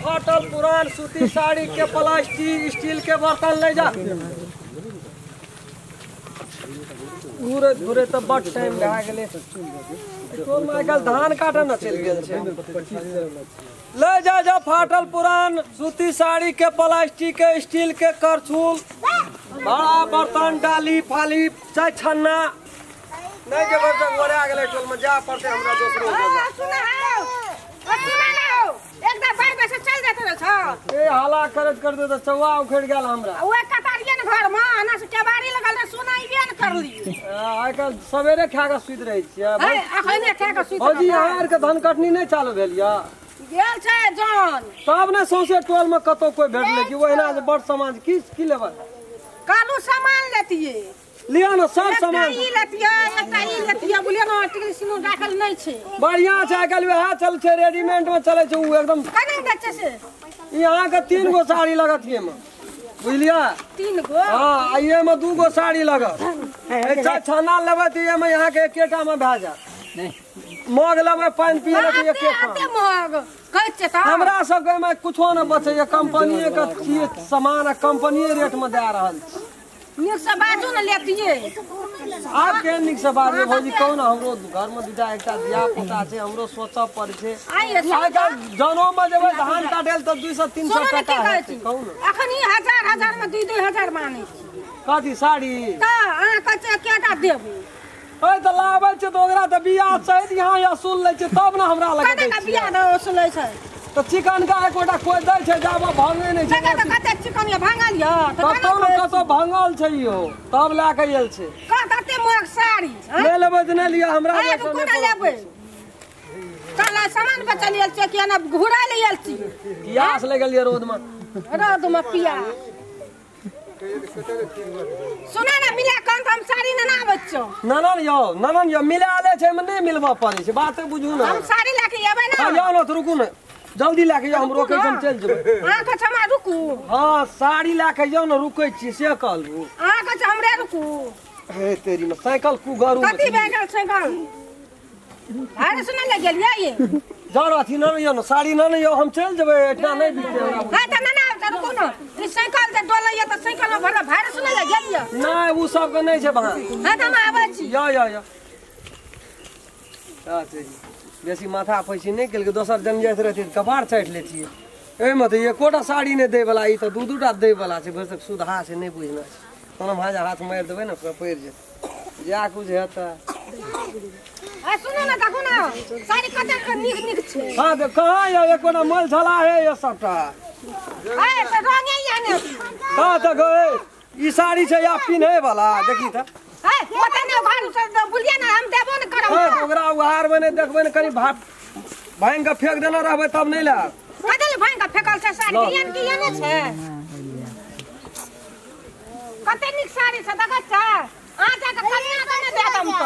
फाटल पुरान सूती साड़ी के प्लास्टिक स्टील के बर्तन ले जा घूरे घूरे तो बड़ टाइम भए गेलै टोल में आजकल धान काटे न चल गेल छै ले जा फाटल पुरान सूती साड़ी के प्लास्टिक के स्टील के करछुल बड़ा बर्तन डाली फाली चाय छन्ना नहीं के बर्तन गोरा गेलै टोल में जा पड़ते हमरा दोसरो एकदा बाई बस चल जाते न छ ए हाला करत कर दे त चौवा उखड़ गेल हमरा ओए कतारिए न घर में आना से केबाड़ी लगल रे सुनाइबे न करली आइ काल सवेरे खा के सुत रहै छियै है अखने खा के सुत हाजी यार के धन कटनी नहीं चालू भेल या गेल छै जान तब ने सौसे टोल में कतो कोई भेटले कि ओहिना जे बड़ समाज की लेबै कालू सामान लेतिए लिया न सब सामान ई लेतिए एकटा ई लेतिए बुलिए न टिकसिनो राखल नहीं छै बढ़िया छै आइ काल वएह चल छै रेडीमेड में चले छै उ एकदम कने बेचे से यहाँ के 3 गो साड़ी लगत ये में बुझलिया 3 गो हां ये में 2 गो साड़ी लगत एक छाना लेबै त ये में यहाँ के एकेटा में भए जा नहीं मग लेबै पानी पिए ले एके एते मग कहै छै त हमरा सब के में कुछो न बचे ये कंपनी के चीज सामान कंपनी रेट में दे रहल छै निक से बाजू न लेतिए आप के निक से बात में भौजी कौन हमरो घर में दूटा एकटा दिया पुता छै हमरो सोचऽ पड़ै छै आइ काल जनो में जेबै धान काटेल त 200 300 टका हेतै कौन अखनी हजार में 2-2000 माने कथी साड़ी त अहाँ कचे केटा देबू ओए त लाबै छै त ओकरा त बियाह सहित यहाँ असूल लै छै तब न हमरा लगे कते का बियाह न असूलै छै त चिकन का एकोटा कोइ दै छै जाबा भांगे नै छै कते चिकन ये भांगल य कतौ न कतौ भांगल छै यो तब ला के आयल छै कते मोग साड़ी ले लेबै त नै लिया हमरा ले कोना लेबै चल सामान बचल यल छै कि ना घुरा ले यल छी पियास ले गेलिए रोड में पिया सुना ना मिला कम हम साड़ी न ना बच्चो ननन यो मिला ले छै में नै मिलबा पड़ै छै बात बुझू ना हम साड़ी लेके एबै ना जाओ न त रुकू न जल्दी लेके जाओ हम रोकै हम चल जेबै हां कछ हम रुकू हां साड़ी लेके जाओ न रुकै छी से कहलू हां कछ हमरे रुकू हे तेरी में साइकिल कु गरू कथि बैगल साइकिल हां सुना ले गेलिए ये जरा थी न यो न साड़ी न यो हम चल जेबै एठा नै बिते हमरा हां त ना रुकू न ई साइकिल जे डोलै ये त साइकिल में भरा भाड़ सुना ले गेलिए नै उ सब के नै छै बहा हां त हम आबै छी या तेरी बेसी माथा पैसी नहीं केल के दोसर जन जाइत रहती कपार छाट ले छिए एमे त एकोटा साड़ी नहीं दे वाला ई त दू-दूटा दे वाला छै बस सुधा से नहीं बुझना कोनो भाजा हाथ मार देबै न पड़ जे जा कुछ हेता आ सुनो न देखो न साड़ी कते निक छै हां त कहां या एकोटा मल छला है ये सबटा ए त रंगे याने का त गए ई साड़ी छै या पिन्हे वाला देखी त ए ओते ने घर से बुलिए ना हम देबो न करब ओकरा उहार में नहीं देखबै न कनी भात भांग के फेंक देना रहबै तब नहीं ला कते ले भांग के फेकल छै साड़ी कियन कियन छै कते निक साड़ी छै देखत छ आ जा के कनिया के ने देबम त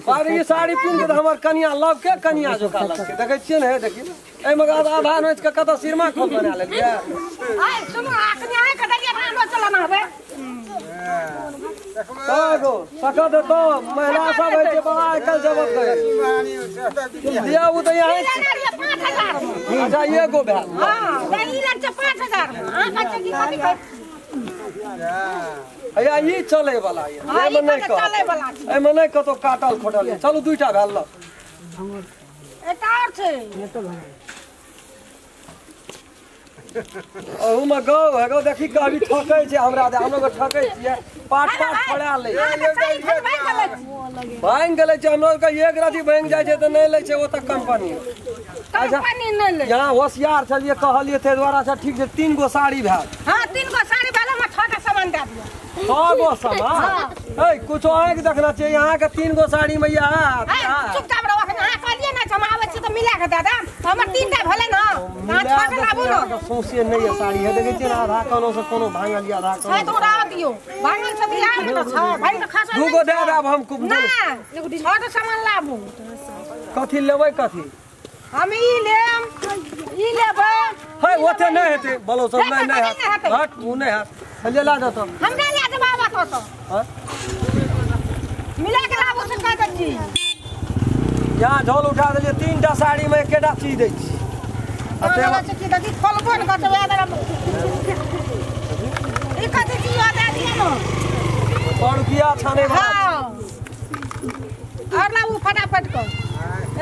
पर ये साड़ी पिन के हमर कनिया लव के कनिया जो का लग के देखै छियै ने देखी ए मगा आधा नोच के कत सिरमा खोल बना लेलिए ए सुनो कनिया के दरिया भांगो चला ना हबे कागो सकत तो महिला सब है जे बड़ा कल जबत गए दिया वो तो यहां 5000 अच्छा ये गो भे हां दही लग छै 5000 हां कते की कथि या ई चले वाला ये ए में चले वाला ए में नहीं कतो काटल खोटल चलो दुईटा भेल ल एटा और छै ओहू में गौ है गौ देखी कभी ठकै छै हमरा दे हम लोग ठकै छियै पाट छोड़ा ले भांग गेलै छै हम लोग के एक राती भांग जाय छै त नहीं ले छै ओ त कंपनी नहीं ले यहां होशियार छलिए कहलिए ते द्वारा से ठीक छै 3 गो साड़ी भेल हां 3 गो साड़ी वाला में छोटा सामान दे दियो 6 गो सामान ए कुछ आंख देखना चाहिए यहां के 3 गो साड़ी में या चुपचाप रहो हां कहलिए ना जमावे छी त मिला के दे दे हमर 3टा भेले ना हां छोटा लाबू ना सोसिए नहीं है साड़ी है देखे छियै आधा कोनो से कोनो भांग लिया आधा कोनो है तो उड़ा दियो भांगल छ दिया में तो छ भाई तो खास 2 गो दे देब हम कुब ना छोटा सामान लाबू कथि लेबै कथि हम ई लेबै है ओते नहीं हेते बोलो सब नहीं है हट उ नहीं है ले ला दो तो हम ना ले देबा तो हां मिला के लाबू से कह दची यहां झोल उठा देलिए 3टा साड़ी में एकेटा चीज दै छी अच्छा की दादी खोलबो न करते यार ई कथि की याद आ दिए न और किया छाने हां और ला वो फटाफट को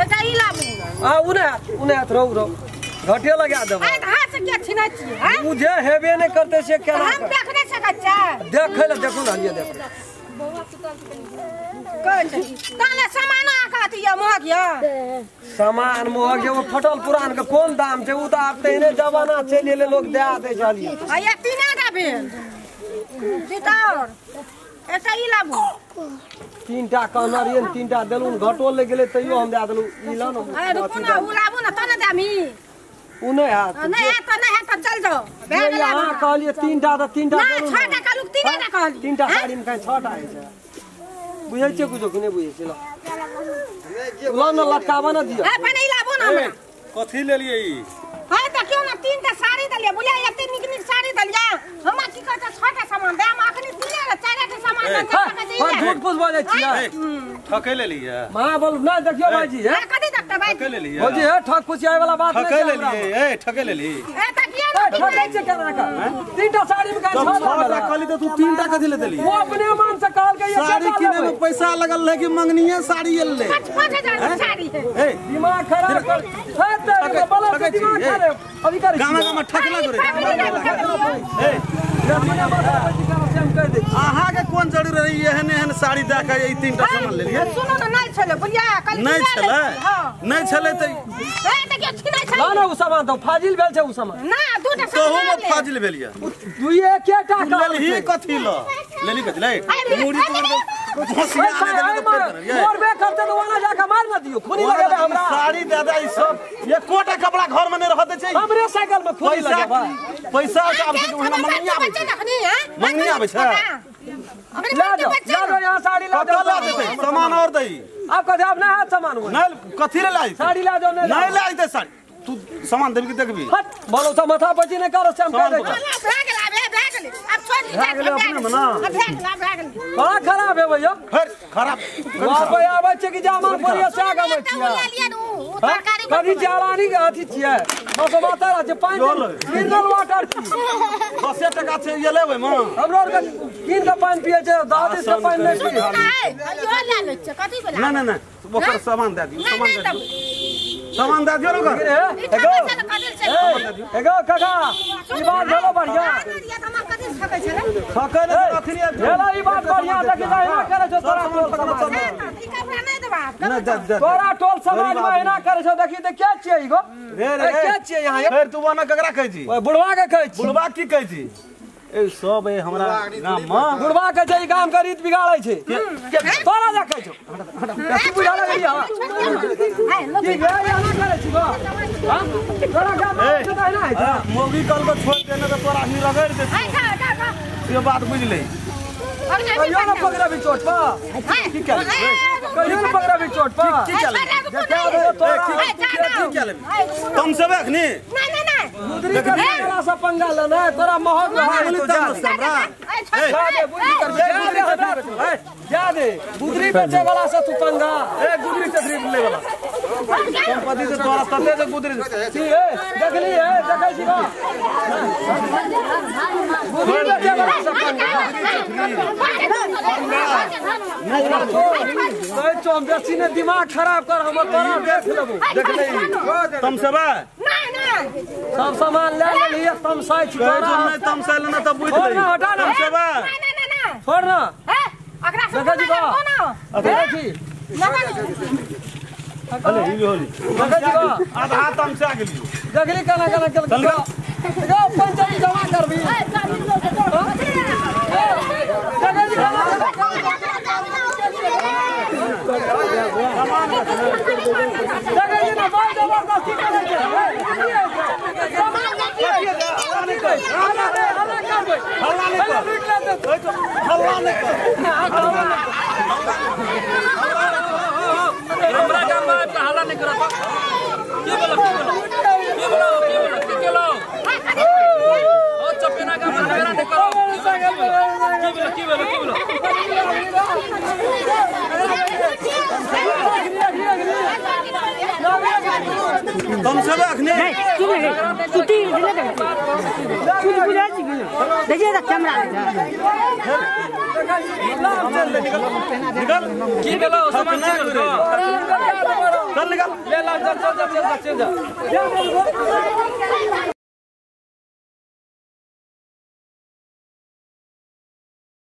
एटा ई लाबू हां उन्हें हाथ रो घटिया लगा देबो ए हाथ से क्या छिना छी हां मुझे हेबे नहीं करते से क्या हम देख नहीं सकत छ देख ले देखो ना ये देखो ताले सामान आकाती या मोह गया सामान मोह गया वो फटल पुरान का कौन दाम छे उ तो आप तेने जमाना चले ले लोग दे आते चलिए आ ये तीना का बेल दितार एटा ई लाबू तीनटा कनरियन तीनटा देलुन घटो ले गेले तइयो हम दे देलु ई ला न ए रुको ना उ लाबू ना तने दामी उन्हें हाथ नहीं है तो चल जाओ बैग ये हां कहलिए तीनटा ना देलुन छटा का लुक तीना का कहली तीनटा साड़ी में कहीं छटा है छे बुझै छे कुछो कि नहीं बुझै छे ला न लटकावा न दियो ए पने ई लाबू ना कथी ले लिए ई हां त क्यों ना तीनटा साड़ी दलिया बुलिया एते निक साड़ी दलिया हम की कहत छटा सामान दाम अखनी तीने चारटा सामान हां झूठ फूस बोलै छियै ठके ले लिए मां बोल ना देखियो भाईजी है कथि देखता भाई ठके ले लिए भौजी है ठक फुसियाए वाला बात ठके ले लिए ए ठके ले ली ए त किया ना ठकै छे केना का तीनटा साड़ी में कहीं छटा छटा कहली तो तू तीनटा कथी ले देली वो अपने मन से कहल के ये साड़ी किने में पैसा लगल है कि मंगनीए साड़ी ले 5000 साड़ी है ए दिमाग खराब कर है बोलो के दिमाग खराब अभी कर गामा ठकला करे ए जमीना बता से हम कह दे आहा के कोन जरूर रही एहन साड़ी दे के ई तीनटा सामान ले लिए सुनो ना नहीं छले बुलिया कल नहीं छले नहीं छले त ए त के छिना छ ना ना उ सामान तो फाजिल भेल छे उ सामान ना दूटा तो सामान हम फाजिल भेलिया तू ये केटा का लेली कथी ल लेली कथी ले मुड़ी तो घोसिया ले दे मोरबे करते तो वहां जाके मार ना दियो खूनी लगे हमरा साड़ी दादा ई सब ये कोटा कपड़ा घर में नहीं रहते छै हमरे साइकिल में खूनी लगे भाई पैसा के आब के महीना मंगनी आबै छै मंगनी आबै छै ला दो यहाँ साड़ी ला दो कतला देते सामान और दई आप कहते आप ना हाथ सामान हुआ नहीं कथी ले लाई साड़ी ला दो नहीं लाई दे साड़ी तू सामान देबी के देखबी हट बोलो तो माथा पची नहीं करो से हम कह दे अब छोड़ दी अपने में ना बड़ा खराब है भैया फिर खराब वहां पे आबै छै कि जामा पर से आगा में छिया कभी चारानी के अथी छिया बस माता जे पानी मिनरल वाटर छी 10 टका छै ये लेबै मां हमरो के किन के पानी पिए छै दादी से पानी नहीं पिए नहीं नहीं नहीं ओकर सामान दे दियो सामान दे दियो ना एगो काका ई बात बोलो बढ़िया ठकै ने कथी ले भेला ई बात बढ़िया देखि ना करे छो तोरा टोल समाज नहीं दे तोरा टोल समाज में ना करे छो देखि त क्या छियै ई गो रे क्या छियै यहां फिर तू बना ककरा कहै छी ओए बुढ़वा के कहै छी बुढ़वा की कहै छी ए सब ए हमरा गाम में बुढ़वा के छै ई गाम के रीत बिगाड़ै छै तोरा जा कहै छो तू बुझा लगली हां ठीक है या ना करे छी गो हां तोरा गाम में छै ना है मोगी कल को छोड़ देने तो तोरा ही रगड़ दे ये बात बुझ ले कहियो ना पकड़ा भी चोट पा की कर कहियो ना पकड़ा भी चोट पा की चल क्या दो तोरा की चल तुम सब अखनी गुदरी के तोरा से पंगा लेना है तोरा महक है तो जा दे बुद्धि कर जा दे गुदरी बेचे वाला से तू पंगा ए गुदरी से खरीद ले वाला संपत्ति से तोरा तते से गुदरी ठीक है देख ली है देखै छी ना गुदरी बेचे वाला से पंगा नहीं तो बेसी ने दिमाग खराब कर हम तोरा देख लेबो देख ले तुम सब सब सामान ले लिए तुम साई छी तोरा नहीं तुम से लेना तो बुझ ले हटा ना सब छोड़ ना देखै छी बा देखै छी अरे ही होली देखै छी बा आधा तुम से आ गेली देखली कना कना चल गो पंचायत जमा करबी देखै छी देखै छी ना बाल जबरदस्ती करे छै हमरा गाम में हल्ला नहीं करत की बोलो की केलो ओ चपेना गाम में हल्ला नहीं करो की बोलो तुमसे अखने छुट्टी देखिए कैमरा निकल की बोलो सामान चल निकल ले ला चल चल चल चल चल